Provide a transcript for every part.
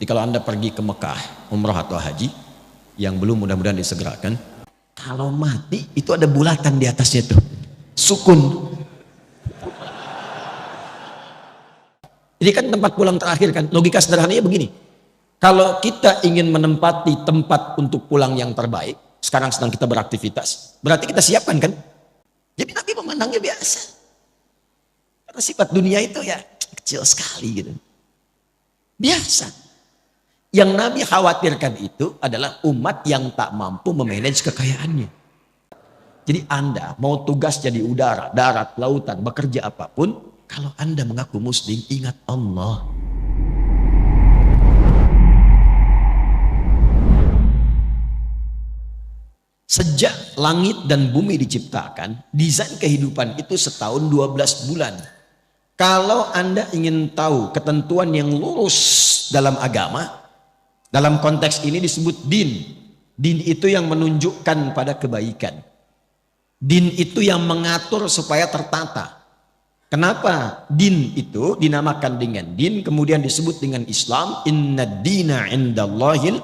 Jadi kalau Anda pergi ke Mekah, umrah atau haji, yang belum mudah-mudahan disegerakan, kalau mati itu ada bulatan di atasnya tuh, sukun. Ini kan tempat pulang terakhir kan, logika sederhananya begini. Kalau kita ingin menempati tempat untuk pulang yang terbaik, sekarang sedang kita beraktivitas, berarti kita siapkan kan? Jadi Nabi memandangnya biasa. Karena sifat dunia itu ya kecil sekali gitu. Biasa. Yang Nabi khawatirkan itu adalah umat yang tak mampu memanage kekayaannya. Jadi Anda mau tugas jadi udara, darat, lautan, bekerja apapun, kalau Anda mengaku muslim, ingat Allah. Sejak langit dan bumi diciptakan, desain kehidupan itu setahun 12 bulan. Kalau Anda ingin tahu ketentuan yang lurus dalam agama, dalam konteks ini disebut din. Din itu yang menunjukkan pada kebaikan. Din itu yang mengatur supaya tertata. Kenapa din itu dinamakan dengan din, kemudian disebut dengan Islam? Inna dina indallahil.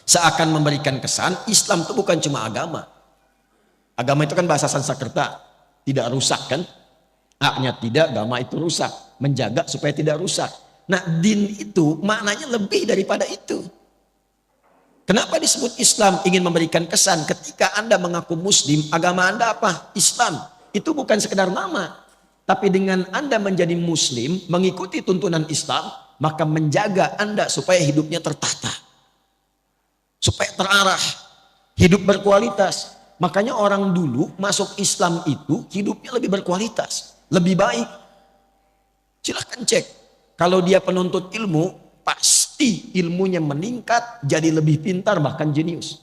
Seakan memberikan kesan Islam itu bukan cuma agama. Agama itu kan bahasa Sanskerta, tidak rusak kan? A-nya tidak, agama itu rusak. Menjaga supaya tidak rusak. Nah, din itu maknanya lebih daripada itu. Kenapa disebut Islam? Ingin memberikan kesan ketika Anda mengaku muslim, agama Anda apa? Islam. Itu bukan sekedar nama. Tapi dengan Anda menjadi muslim, mengikuti tuntunan Islam, maka menjaga Anda supaya hidupnya tertata. Supaya terarah. Hidup berkualitas. Makanya orang dulu masuk Islam itu hidupnya lebih berkualitas. Lebih baik. Silahkan cek. Kalau dia penuntut ilmu, pasti ilmunya meningkat, jadi lebih pintar, bahkan jenius.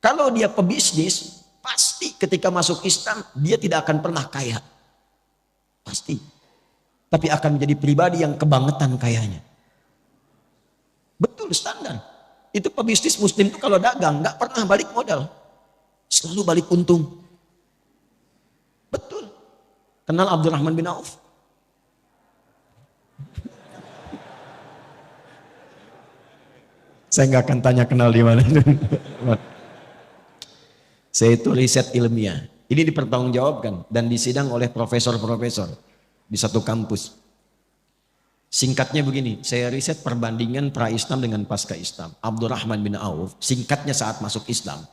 Kalau dia pebisnis, pasti ketika masuk Islam, dia tidak akan pernah kaya. Pasti. Tapi akan menjadi pribadi yang kebangetan kayanya. Betul, standar. Itu pebisnis muslim itu kalau dagang, nggak pernah balik modal. Selalu balik untung. Betul. Kenal Abdurrahman bin Auf? Saya nggak akan tanya kenal di mana. Saya itu riset ilmiah. Ini dipertanggungjawabkan dan disidang oleh profesor-profesor di satu kampus. Singkatnya begini, saya riset perbandingan pra-Islam dengan pasca-Islam. Abdurrahman bin Auf, singkatnya saat masuk Islam,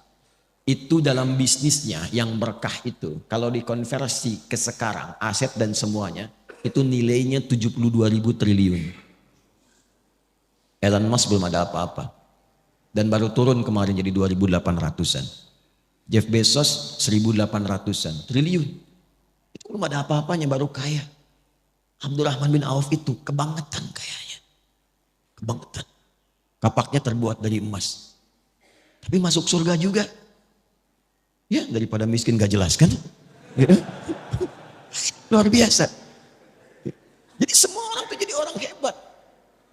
itu dalam bisnisnya yang berkah itu, kalau dikonversi ke sekarang, aset dan semuanya, itu nilainya 72.000 triliun. Elon Musk belum ada apa-apa. Dan baru turun kemarin jadi 2.800-an. Jeff Bezos 1.800-an. Triliun. Itu belum ada apa-apanya, baru kaya. Abdurrahman bin Auf itu kebangetan kayanya. Kebangetan. Kapaknya terbuat dari emas. Tapi masuk surga juga. Ya, daripada miskin gak jelas kan? Luar biasa. Jadi semua orang itu jadi orang hebat.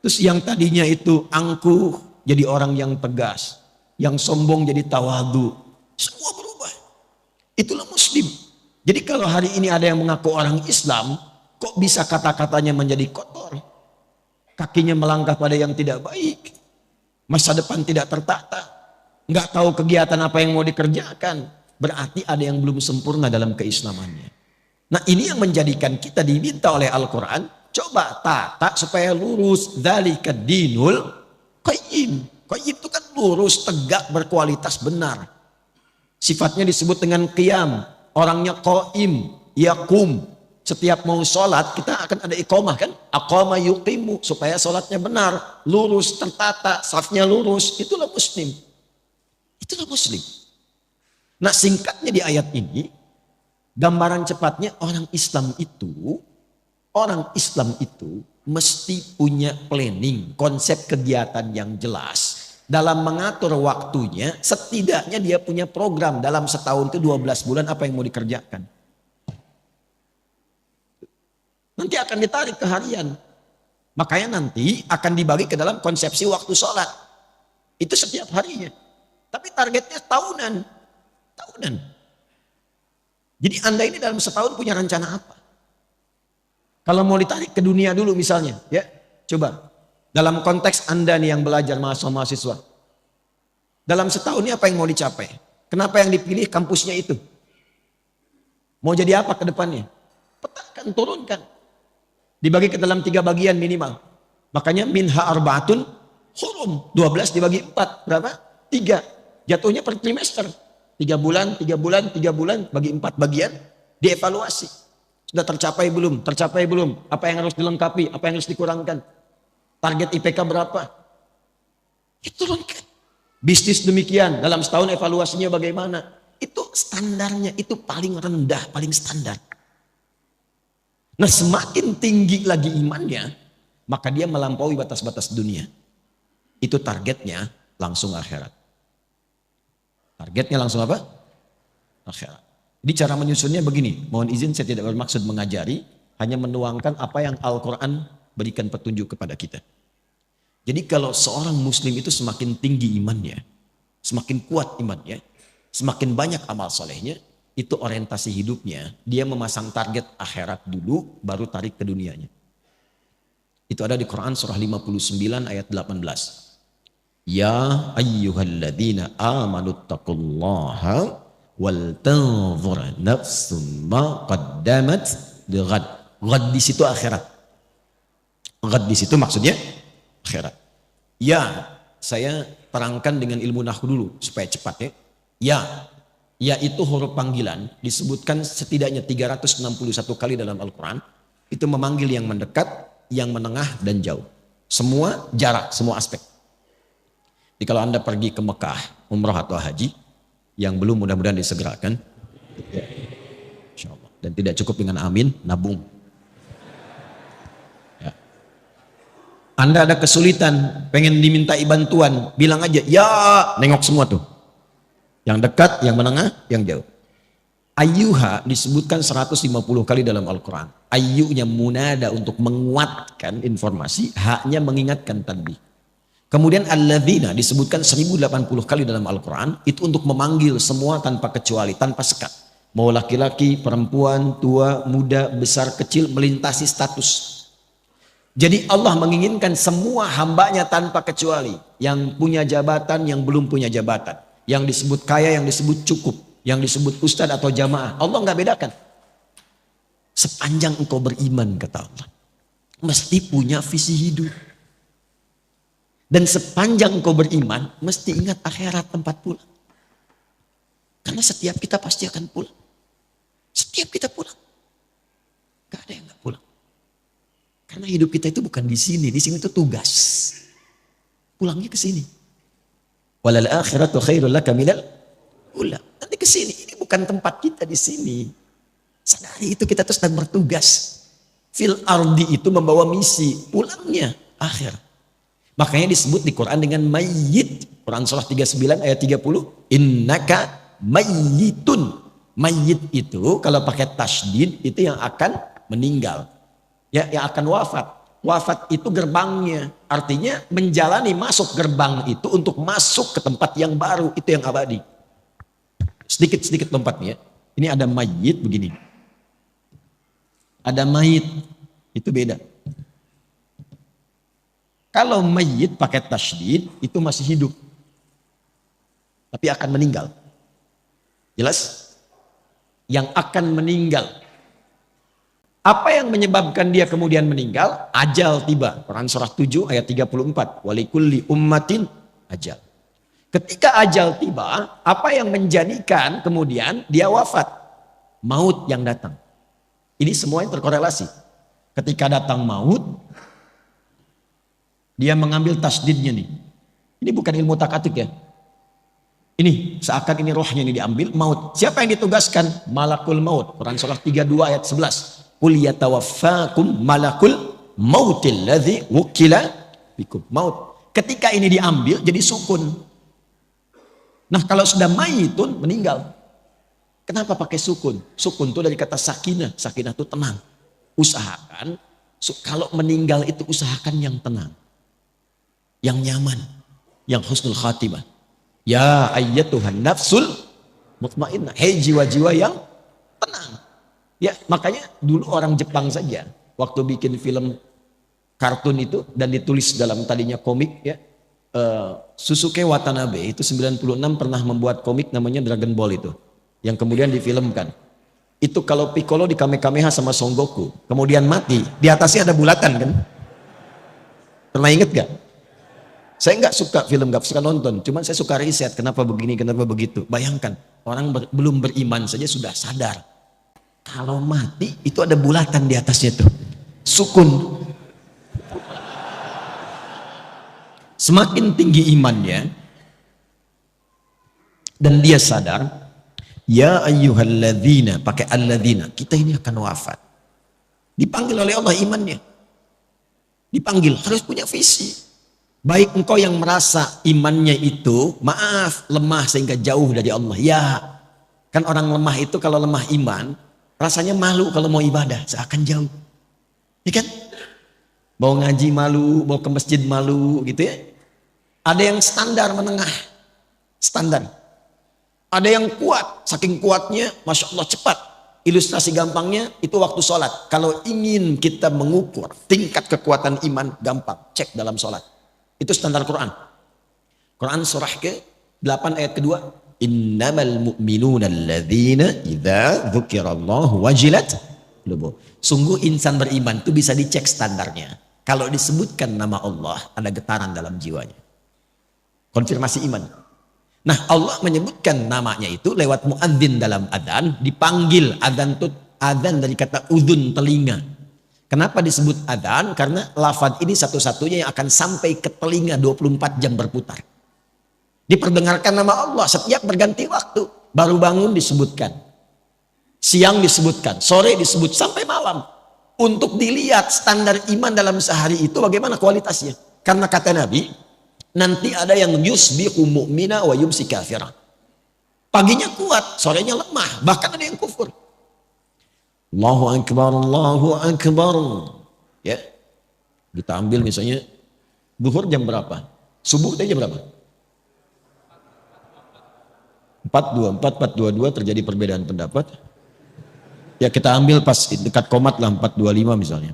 Terus yang tadinya itu angkuh jadi orang yang tegas. Yang sombong jadi tawadu. Semua berubah. Itulah muslim. Jadi kalau hari ini ada yang mengaku orang Islam, kok bisa kata-katanya menjadi kotor? Kakinya melangkah pada yang tidak baik. Masa depan tidak tertata. Nggak tahu kegiatan apa yang mau dikerjakan. Berarti ada yang belum sempurna dalam keislamannya. Nah, ini yang menjadikan kita diminta oleh Al-Quran, coba tata supaya lurus. Dzalika dinul qayyim. Qayyim itu kan lurus, tegak, berkualitas, benar. Sifatnya disebut dengan qiyam. Orangnya qaim, yaqum. Setiap mau sholat kita akan ada iqamah kan? Aqama yuqimu, supaya sholatnya benar, lurus, tertata, safnya lurus. Itulah muslim. Itulah muslim. Nah, singkatnya di ayat ini, gambaran cepatnya orang Islam itu mesti punya planning, konsep kegiatan yang jelas. Dalam mengatur waktunya, setidaknya dia punya program dalam setahun itu 12 bulan apa yang mau dikerjakan. Nanti akan ditarik ke harian. Makanya nanti akan dibagi ke dalam konsepsi waktu sholat. Itu setiap harinya. Tapi targetnya tahunan. Jadi Anda ini dalam setahun punya rencana apa? Kalau mau ditarik ke dunia dulu misalnya, ya coba. Dalam konteks Anda nih yang belajar mahasiswa. Dalam setahun ini apa yang mau dicapai? Kenapa yang dipilih kampusnya itu? Mau jadi apa ke depannya? Petakan, turunkan. Dibagi ke dalam 3 bagian minimal. Makanya minha arbaatun hurum. 12 dibagi 4. Berapa? 3. Jatuhnya per trimester. 3 bulan, 3 bulan, 3 bulan. Bagi 4 bagian. Dievaluasi. Sudah tercapai belum? Tercapai belum? Apa yang harus dilengkapi? Apa yang harus dikurangkan? Target IPK berapa? Diturunkan. Bisnis demikian. Dalam setahun evaluasinya bagaimana? Itu standarnya. Itu paling rendah, paling standar. Nah, semakin tinggi lagi imannya, maka dia melampaui batas-batas dunia. Itu targetnya langsung akhirat. Targetnya langsung apa? Akhirat. Jadi cara menyusunnya begini. Mohon izin, saya tidak bermaksud mengajari, hanya menuangkan apa yang Al-Quran berikan petunjuk kepada kita. Jadi kalau seorang muslim itu semakin tinggi imannya, semakin kuat imannya, semakin banyak amal solehnya, itu orientasi hidupnya, dia memasang target akhirat dulu, baru tarik ke dunianya. Itu ada di Quran surah 59 ayat 18. Ya ayyuhalladzina amanu taqullaha wal tanzur nafsum ma qaddamat lighad. Ghad di situ akhirat. Ghad di situ maksudnya akhirat. Ya, saya terangkan dengan ilmu nahwu dulu supaya cepat ya. Ya itu huruf panggilan disebutkan setidaknya 361 kali dalam Al-Quran. Itu memanggil yang mendekat, yang menengah dan jauh. Semua jarak, semua aspek. Jadi kalau Anda pergi ke Mekah, umrah atau haji, yang belum mudah-mudahan disegerakan. Insya Allah. Dan tidak cukup dengan amin, nabung. Ya. Anda ada kesulitan, pengen dimintai bantuan, bilang aja, ya, nengok semua tuh. Yang dekat, yang menengah, yang jauh. Ayyuha disebutkan 150 kali dalam Al-Quran. Ayyunya munada untuk menguatkan informasi, haknya mengingatkan tanbih. Kemudian alladzina disebutkan 1080 kali dalam Al-Quran. Itu untuk memanggil semua tanpa kecuali, tanpa sekat. Mau laki-laki, perempuan, tua, muda, besar, kecil, melintasi status. Jadi Allah menginginkan semua hambanya tanpa kecuali. Yang punya jabatan, yang belum punya jabatan. Yang disebut kaya, yang disebut cukup. Yang disebut ustadz atau jamaah. Allah nggak bedakan. Sepanjang engkau beriman, kata Allah, mesti punya visi hidup. Dan sepanjang engkau beriman, mesti ingat akhirat tempat pulang. Karena setiap kita pasti akan pulang. Setiap kita pulang. Gak ada yang gak pulang. Karena hidup kita itu bukan di sini itu tugas. Pulangnya ke sini. Walal akhiratu khairul laka minal ula. Nanti ke sini. Ini bukan tempat kita di sini. Sadari itu, kita terus sedang bertugas. Fil ardi itu membawa misi. Pulangnya akhir. Makanya disebut di Quran dengan mayyit. Quran surah 39 ayat 30. Innaka mayyitun. Mayyit itu kalau pakai tasydid itu yang akan meninggal. Ya, yang akan wafat. Wafat itu gerbangnya. Artinya menjalani masuk gerbang itu untuk masuk ke tempat yang baru. Itu yang abadi. Sedikit-sedikit lompatnya. Ini ada mayyit begini. Ada mayit. Itu beda. Kalau mayyit pakai tasydid itu masih hidup. Tapi akan meninggal. Jelas? Yang akan meninggal. Apa yang menyebabkan dia kemudian meninggal? Ajal tiba. Quran surah 7 ayat 34. Walikulli ummatin ajal. Ketika ajal tiba, apa yang menjadikan kemudian dia wafat? Maut yang datang. Ini semua yang terkorelasi. Ketika datang maut, dia mengambil tasdidnya nih. Ini bukan ilmu takatik ya. Ini seakan ini rohnya ini diambil, maut. Siapa yang ditugaskan? Malakul maut. Quran surah 32 ayat 11. Qul yatawaffakum malakul mautil ladzi wukila bikum. Maut. Ketika ini diambil jadi sukun. Nah, kalau sudah mayitun meninggal. Kenapa pakai sukun? Sukun itu dari kata sakinah. Sakinah itu tenang. Usahakan kalau meninggal itu usahakan yang tenang. Yang nyaman, yang husnul khatimah. Ya ayyatuhan nafsul mutmainnah. Hei jiwa-jiwa yang tenang. Ya, makanya dulu orang Jepang saja waktu bikin film kartun itu dan ditulis dalam tadinya komik ya. Susuke Watanabe itu 96 pernah membuat komik namanya Dragon Ball itu yang kemudian difilmkan. Itu kalau Piccolo di Kamehameha sama Son Goku kemudian mati, di atasnya ada bulatan kan. Pernah inget gak? Saya nggak suka film, nggak suka nonton, cuman saya suka riset kenapa begini, kenapa begitu. Bayangkan orang belum beriman saja sudah sadar kalau mati itu ada bulatan di atasnya tuh, sukun. Semakin tinggi imannya dan dia sadar, ya ayyuhalladzina, pakai alladzina, kita ini akan wafat. Dipanggil oleh Allah imannya. Dipanggil, harus punya visi. Baik engkau yang merasa imannya itu, maaf, lemah sehingga jauh dari Allah. Ya, kan orang lemah itu kalau lemah iman, rasanya malu kalau mau ibadah, seakan jauh. Ya kan? Mau ngaji malu, mau ke masjid malu gitu ya. Ada yang standar menengah, standar. Ada yang kuat, saking kuatnya, Masya Allah cepat. Ilustrasi gampangnya itu waktu sholat. Kalau ingin kita mengukur tingkat kekuatan iman, gampang, cek dalam sholat. Itu standar Quran. Quran surah ke-8 ayat kedua. Innamal mu'minuna alladzina idza dzukirallahu wajilat qulubuhum. Sungguh insan beriman itu bisa dicek standarnya. Kalau disebutkan nama Allah, ada getaran dalam jiwanya. Konfirmasi iman. Nah, Allah menyebutkan namanya itu lewat muadzin dalam adzan, dipanggil. Adzan itu adzan dari kata udhun, telinga. Kenapa disebut adzan? Karena lafaz ini satu-satunya yang akan sampai ke telinga 24 jam berputar. Diperdengarkan nama Allah setiap berganti waktu. Baru bangun disebutkan. Siang disebutkan, sore disebut sampai malam. Untuk dilihat standar iman dalam sehari itu bagaimana kualitasnya. Karena kata Nabi, nanti ada yang yusbiqu mu'mina wa yumsi kafira. Paginya kuat, sorenya lemah, bahkan ada yang kufur. Allahu akbar, Allahu akbar. Ya. Kita ambil misalnya zuhur jam berapa? Subuh jam berapa? 4.24, 4.22 terjadi perbedaan pendapat. Ya kita ambil pas dekat komat lah 4.25 misalnya.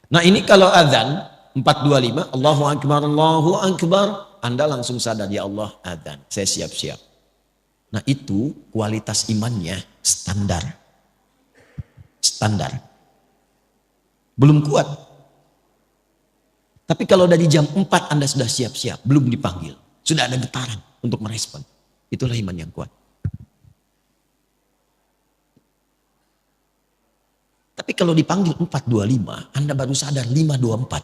Nah ini kalau azan 4.25, Allahu akbar, Allahu akbar, Anda langsung sadar, ya Allah azan, saya siap-siap. Nah itu kualitas imannya standar. Standar. Belum kuat. Tapi kalau dari jam 4 Anda sudah siap-siap, belum dipanggil, sudah ada getaran untuk merespon. Itulah iman yang kuat. Tapi kalau dipanggil 4.25, Anda baru sadar 5.24.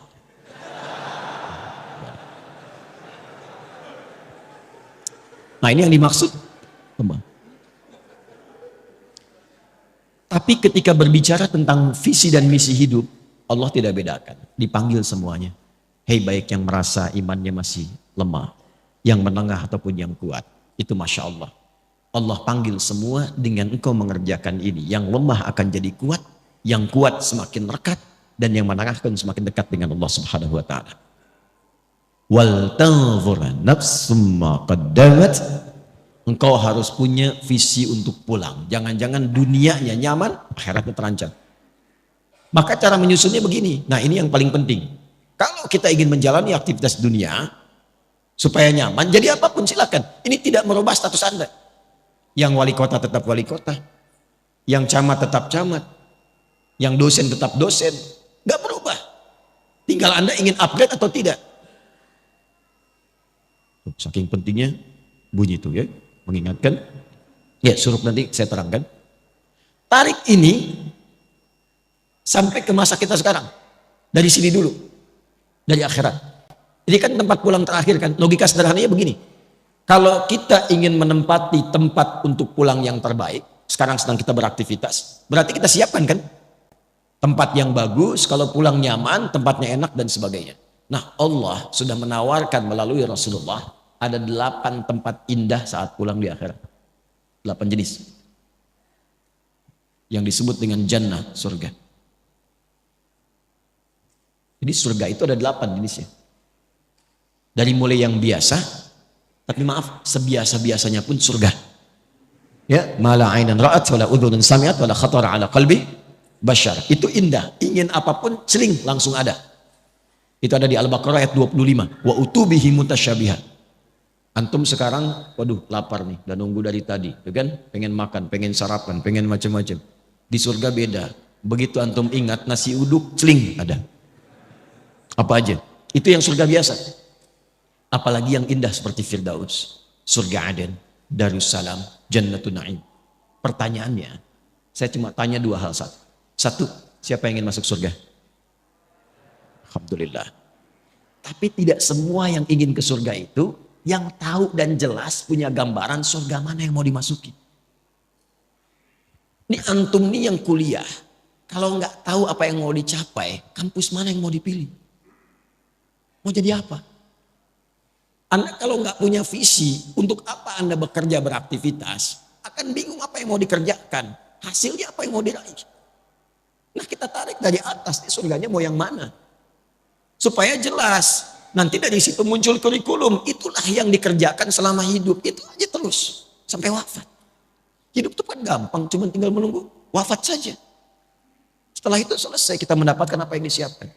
Nah ini yang dimaksud. Tapi ketika berbicara tentang visi dan misi hidup, Allah tidak bedakan. Dipanggil semuanya. Hei baik yang merasa imannya masih lemah, yang menengah ataupun yang kuat. Itu Masya Allah. Allah panggil semua dengan engkau mengerjakan ini. Yang lemah akan jadi kuat, yang kuat semakin rekat, dan yang menengah akan semakin dekat dengan Allah Subhanahu wa taala. Wal tanzur nafsum ma qaddamat. Engkau harus punya visi untuk pulang. Jangan-jangan dunianya nyaman, akhiratnya terancam. Maka cara menyusunnya begini. Nah ini yang paling penting. Kalau kita ingin menjalani aktivitas dunia supaya nyaman, jadi apapun silakan. Ini tidak merubah status Anda. Yang wali kota tetap wali kota, yang camat tetap camat, yang dosen tetap dosen. Gak berubah. Tinggal Anda ingin upgrade atau tidak. Saking pentingnya bunyi itu ya. Mengingatkan, ya suruh nanti saya terangkan. Tarik ini sampai ke masa kita sekarang. Dari sini dulu, dari akhirat. Ini kan tempat pulang terakhir kan, logika sederhananya begini. Kalau kita ingin menempati tempat untuk pulang yang terbaik, sekarang sedang kita beraktivitas, berarti kita siapkan kan? Tempat yang bagus, kalau pulang nyaman, tempatnya enak dan sebagainya. Nah Allah sudah menawarkan melalui Rasulullah, ada 8 tempat indah saat pulang di akhirat. 8 jenis. Yang disebut dengan jannah, surga. Jadi surga itu ada 8 jenisnya. Dari mulai yang biasa, tapi maaf, sebiasa-biasanya pun surga. Ya, mala ainan ra'at wala udhunun sami'at wala khatara ala qalbi bashar. Itu indah. Ingin apapun, seling langsung ada. Itu ada di Al-Baqarah ayat 25. Wa utubihi mutasyabihat. Antum sekarang, waduh lapar nih, udah nunggu dari tadi, ya kan? Pengen makan, pengen sarapan, pengen macam-macam. Di surga beda. Begitu antum ingat nasi uduk, celing ada. Apa aja? Itu yang surga biasa. Apalagi yang indah seperti Firdaus, surga Aden, Darussalam, Jannatun Na'im. Pertanyaannya, saya cuma tanya dua hal. Satu, siapa yang ingin masuk surga? Alhamdulillah. Tapi tidak semua yang ingin ke surga itu yang tahu dan jelas punya gambaran surga mana yang mau dimasuki. Ini antum nih yang kuliah, kalau nggak tahu apa yang mau dicapai, kampus mana yang mau dipilih? Mau jadi apa? Anda kalau nggak punya visi, untuk apa Anda bekerja beraktivitas, akan bingung apa yang mau dikerjakan, hasilnya apa yang mau diraih. Nah kita tarik dari atas, surganya mau yang mana? Supaya jelas. Nanti dari situ muncul kurikulum. Itulah yang dikerjakan selama hidup. Itu aja terus. Sampai wafat. Hidup itu kan gampang. Cuma tinggal menunggu wafat saja. Setelah itu selesai kita mendapatkan apa yang disiapkan.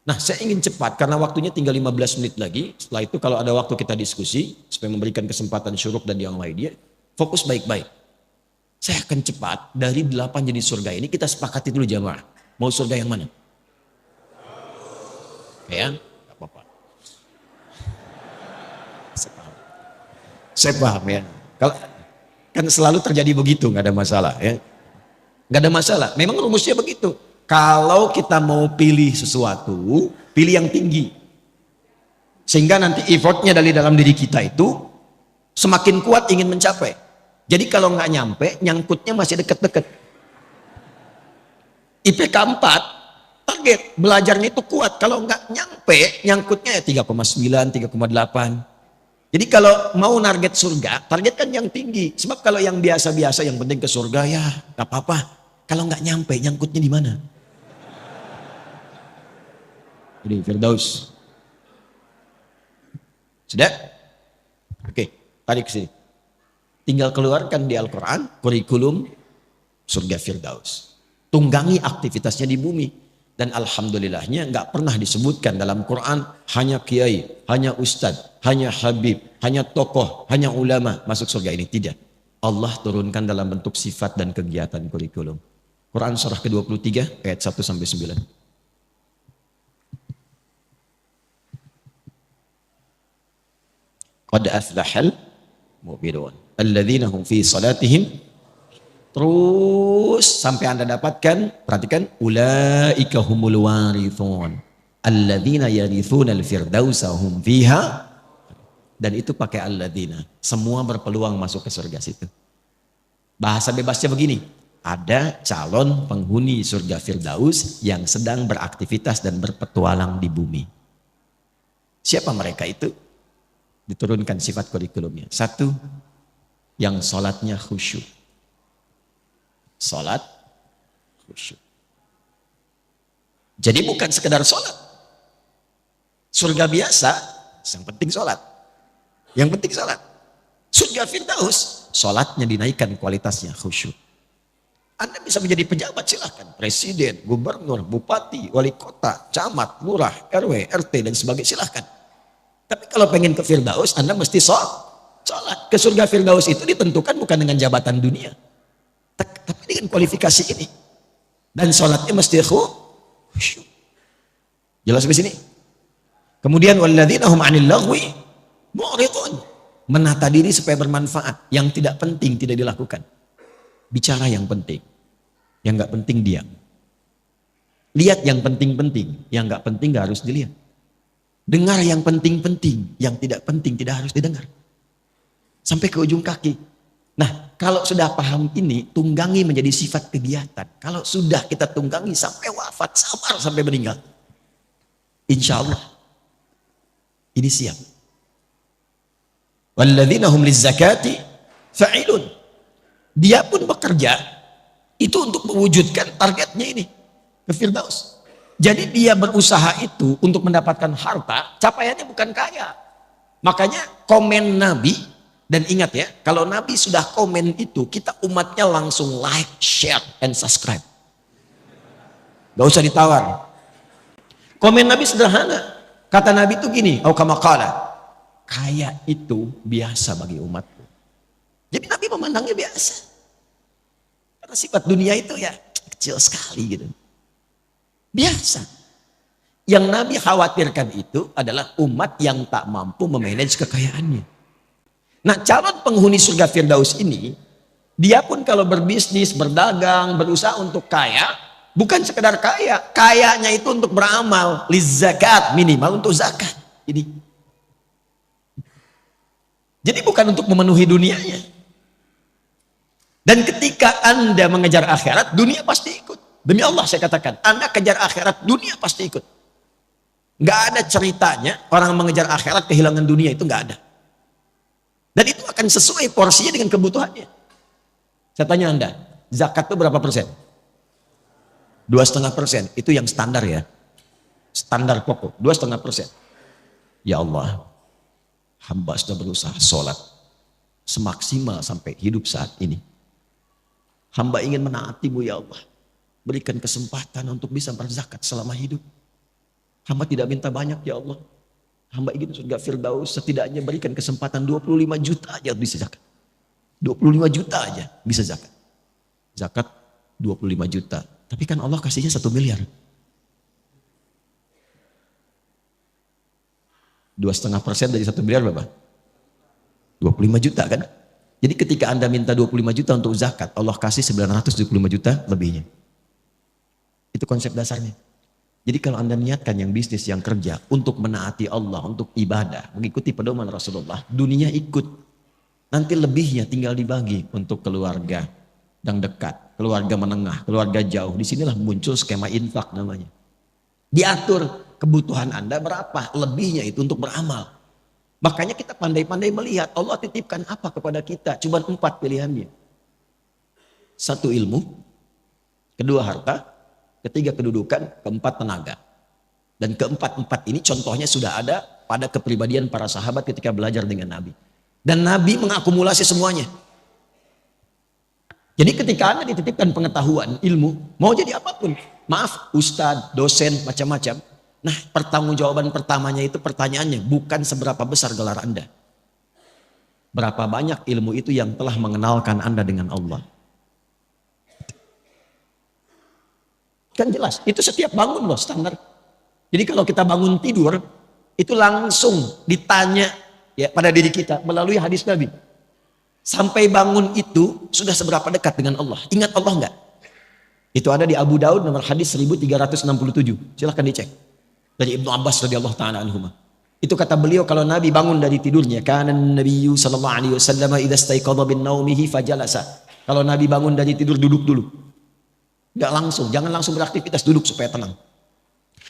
Nah saya ingin cepat. Karena waktunya tinggal 15 menit lagi. Setelah itu kalau ada waktu kita diskusi. Supaya memberikan kesempatan Syuruk dan yang lainnya. Fokus baik-baik. Saya akan cepat. Dari 8 jenis surga ini kita sepakati dulu jamaah. Mau surga yang mana? Ya, nggak apa-apa. Saya paham ya. Kalau kan selalu terjadi begitu, nggak ada masalah ya. Nggak ada masalah. Memang rumusnya begitu. Kalau kita mau pilih sesuatu, pilih yang tinggi. Sehingga nanti effortnya dari dalam diri kita itu semakin kuat ingin mencapai. Jadi kalau nggak nyampe, nyangkutnya masih deket-deket. IPK 4. Target belajarnya itu kuat. Kalau nggak nyampe, nyangkutnya ya 3,9, 3,8. Jadi kalau mau target surga, targetkan yang tinggi. Sebab kalau yang biasa-biasa, yang penting ke surga ya nggak apa-apa. Kalau nggak nyampe, nyangkutnya di mana? Jadi Firdaus. Sudah? Oke, tarik ke sini. Tinggal keluarkan di Al-Quran kurikulum surga Firdaus. Tunggangi aktivitasnya di bumi. Dan alhamdulillahnya nggak pernah disebutkan dalam Quran hanya kiai, hanya ustadz, hanya habib, hanya tokoh, hanya ulama masuk surga ini. Tidak. Allah turunkan dalam bentuk sifat dan kegiatan kurikulum. Quran surah ke-23 ayat 1-9. Qad aflahal mu'minun alladzina hum fi salatihim. Terus sampai Anda dapatkan, perhatikan, ulaika humul warithun alladzina yarithuna al-firdausa hum fiha. Dan itu pakai alladzina. Semua berpeluang masuk ke surga situ. Bahasa bebasnya begini, ada calon penghuni surga Firdaus yang sedang beraktivitas dan berpetualang di bumi. Siapa mereka itu? Diturunkan sifat kurikulumnya. Satu, yang sholatnya khusyuk. Sholat khusyuk. Jadi bukan sekedar sholat. Surga biasa, yang penting sholat. Yang penting sholat. Surga Firdaus, sholatnya dinaikkan kualitasnya khusyuk. Anda bisa menjadi pejabat silahkan. Presiden, gubernur, bupati, wali kota, camat, lurah, RW, RT dan sebagainya silahkan. Tapi kalau pengen ke Firdaus, Anda mesti sholat. Ke surga Firdaus itu ditentukan bukan dengan jabatan dunia. Tapi dengan kualifikasi ini. Dan sholatnya mesti khusyuk. Jelas sampai sini? Kemudian walladzina hum 'anil lagwi mu'ridun. Menata diri supaya bermanfaat. Yang tidak penting tidak dilakukan. Bicara yang penting. Yang nggak penting diam. Lihat yang penting-penting. Yang nggak penting nggak harus dilihat. Dengar yang penting-penting. Yang tidak penting tidak harus didengar. Sampai ke ujung kaki. Nah, kalau sudah paham ini, tunggangi menjadi sifat kegiatan. Kalau sudah kita tunggangi sampai wafat, sabar sampai meninggal. Insya Allah. Ini siap. Walladzina hum lizzakati fa'ilun. Dia pun bekerja, itu untuk mewujudkan targetnya ini. Ke Firdaus. Jadi dia berusaha itu untuk mendapatkan harta, capaiannya bukan kaya. Makanya komen Nabi. Dan ingat ya, kalau Nabi sudah komen itu, kita umatnya langsung like, share, and subscribe. Gak usah ditawar. Komen Nabi sederhana. Kata Nabi itu gini, au kama qala, kaya itu biasa bagi umatku. Jadi Nabi memandangnya biasa. Karena sifat dunia itu ya kecil sekali gitu. Biasa. Yang Nabi khawatirkan itu adalah umat yang tak mampu memanage kekayaannya. Nah, calon penghuni surga Firdaus ini, dia pun kalau berbisnis, berdagang, berusaha untuk kaya, bukan sekedar kaya, kayanya itu untuk beramal, lizakat, minimal untuk zakat. Jadi bukan untuk memenuhi dunianya. Dan ketika Anda mengejar akhirat, dunia pasti ikut. Demi Allah saya katakan, Anda kejar akhirat, dunia pasti ikut. Nggak ada ceritanya orang mengejar akhirat kehilangan dunia, itu nggak ada. Dan itu akan sesuai porsinya dengan kebutuhannya. Saya tanya Anda, zakat itu berapa persen? 2,5%. Itu yang standar ya. Standar pokok, 2,5%. Ya Allah, hamba sudah berusaha sholat semaksimal sampai hidup saat ini. Hamba ingin menaati-Mu ya Allah. Berikan kesempatan untuk bisa berzakat selama hidup. Hamba tidak minta banyak ya Allah. Hamba ingin surga Firdaus, setidaknya berikan kesempatan 25 juta aja bisa zakat. 25 juta aja bisa zakat. Zakat 25 juta. Tapi kan Allah kasihnya 1 miliar. 2,5% dari 1 miliar berapa? 25 juta kan? Jadi ketika Anda minta 25 juta untuk zakat, Allah kasih 975 juta lebihnya. Itu konsep dasarnya. Jadi kalau Anda niatkan yang bisnis, yang kerja untuk menaati Allah, untuk ibadah, mengikuti pedoman Rasulullah, dunia ikut. Nanti lebihnya tinggal dibagi untuk keluarga yang dekat, keluarga menengah, keluarga jauh. Disinilah muncul skema infak namanya. Diatur kebutuhan Anda berapa, lebihnya itu untuk beramal. Makanya kita pandai-pandai melihat Allah titipkan apa kepada kita. Cuma 4 pilihannya. 1 ilmu, 2 harta, 3 kedudukan, 4 tenaga. Dan keempat ini contohnya sudah ada pada kepribadian para sahabat ketika belajar dengan Nabi. Dan Nabi mengakumulasi semuanya. Jadi ketika Anda dititipkan pengetahuan, ilmu, mau jadi apapun. Maaf, ustadz, dosen, macam-macam. Nah, pertanggungjawaban pertamanya itu pertanyaannya bukan seberapa besar gelar Anda. Berapa banyak ilmu itu yang telah mengenalkan Anda dengan Allah. Kan jelas, itu setiap bangun loh standar. Jadi kalau kita bangun tidur, itu langsung ditanya ya pada diri kita melalui hadis Nabi. Sampai bangun itu sudah seberapa dekat dengan Allah. Ingat Allah enggak? Itu ada di Abu Daud nomor hadis 1367. Silahkan dicek. Dari Ibnu Abbas radhiyallahu taala anhuma. Itu kata beliau kalau Nabi bangun dari tidurnya, kana Nabiyyu sallallahu alaihi wasallam idza istaiqadha bin naumihi fajalasa. Kalau Nabi bangun dari tidur duduk dulu. Enggak langsung, jangan langsung beraktivitas, duduk supaya tenang.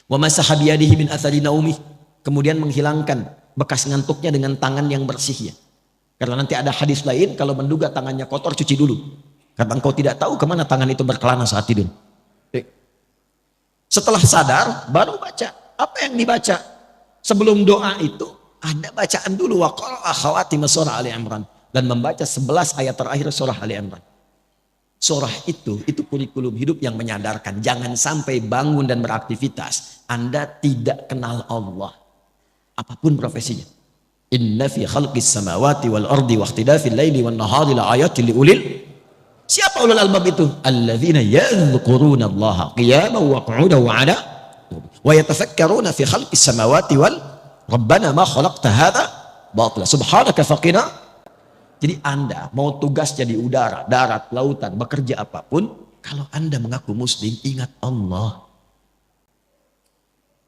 Wa masaha biyadihi min athari naumi, kemudian menghilangkan bekas ngantuknya dengan tangan yang bersih ya. Karena nanti ada hadis lain kalau menduga tangannya kotor cuci dulu. Karena engkau tidak tahu kemana tangan itu berkelana saat tidur. Setelah sadar baru baca. Apa yang dibaca? Sebelum doa itu ada bacaan dulu wa qara'a khawatim surah Ali Imran dan membaca 11 ayat terakhir surah Ali Imran. Surah itu kurikulum hidup yang menyadarkan jangan sampai bangun dan beraktivitas Anda tidak kenal Allah apapun profesinya. Inna fi khalqis samawati wal ardi wa ikhtilafil laili wan nahari la ayatin liulil. Siapa ulul albab itu? Alladzina yadhkuruna Allah qiyaman wa qu'udan wa 'ala wa yatafakkaruna fi khalqis samawati wal rabbana ma khalaqta hadza batila subhanaka faqina. Jadi Anda mau tugas jadi udara, darat, lautan, bekerja apapun, kalau Anda mengaku muslim, ingat Allah.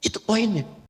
Itu poinnya.